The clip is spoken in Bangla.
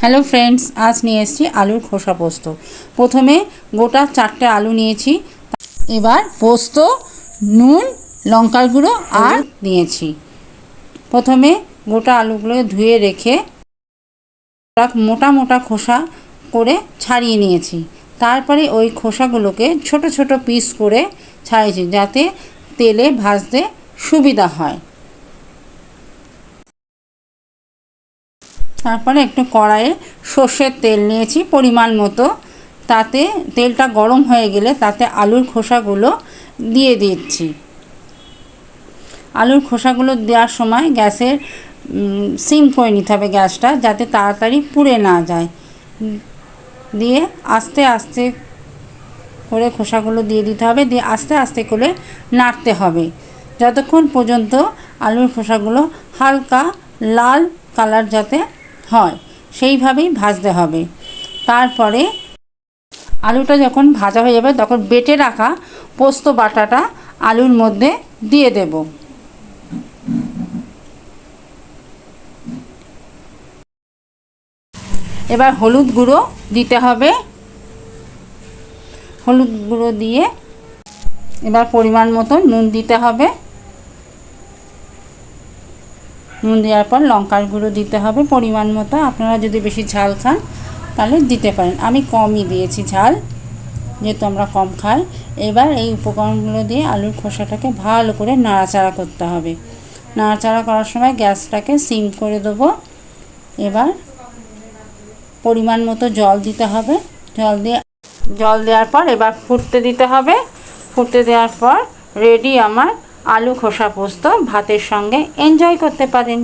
হ্যালো ফ্রেন্ডস, আজ নিয়ে এসেছি আলুর খোসা পোস্ত। প্রথমে গোটা 4টে আলু নিয়েছি। এবার পোস্ত, নুন, লঙ্কার গুঁড়ো আর নিয়েছি। প্রথমে গোটা আলুগুলো ধুয়ে রেখে মোটা মোটা খোসা করে ছাড়িয়ে নিয়েছি। তারপরে ওই খোসাগুলোকে ছোট ছোট পিস করে ছাড়িয়েছি, যাতে তেলে ভাজতে সুবিধা হয়। তারপরে একটু কড়াইয়ে সর্ষের তেল নিয়েছি পরিমাণ মতো। তাতে তেলটা গরম হয়ে গেলে তাতে আলুর খোসাগুলো দিয়ে দিচ্ছি। আলুর খোসাগুলো দেওয়ার সময় গ্যাসের সিম করে নিতে হবে গ্যাসটা, যাতে তাড়াতাড়ি পুড়ে না যায়। দিয়ে আস্তে আস্তে করে খোসাগুলো দিয়ে দিতে হবে, দিয়ে আস্তে আস্তে করে নাড়তে হবে যতক্ষণ পর্যন্ত আলুর খোসাগুলো হালকা লাল কালার যাতে হয়, সেইভাবেই ভাজতে হবে। তারপরে আলুটা যখন ভাজা হয়ে যাবে তখন বেটে রাখা পোস্ত বাটাটা আলুর মধ্যে দিয়ে দেব। এবার হলুদ গুঁড়ো দিতে হবে। হলুদ গুঁড়ো দিয়ে এবার পরিমাণ মতো নুন দিতে হবে। নুন দেওয়ার পর লঙ্কার গুঁড়ো দিতে হবে পরিমাণ মতো। আপনারা যদি বেশি ঝাল খান তাহলে দিতে পারেন, আমি কমই দিয়েছি ঝাল, যেহেতু আমরা কম খাই। এবার এই উপকরণগুলো দিয়ে আলুর খোসাটাকে ভালো করে নাড়াচাড়া করতে হবে। নাড়াচাড়া করার সময় গ্যাসটাকে সিম করে দেবো। এবার পরিমাণ মতো জল দিতে হবে। জল দেওয়ার পর এবার ফুটতে দিতে হবে। ফুটতে দেওয়ার পর রেডি আমার আলু খোসা পোস্ত। ভাতের সঙ্গে এনজয় করতে পারেন।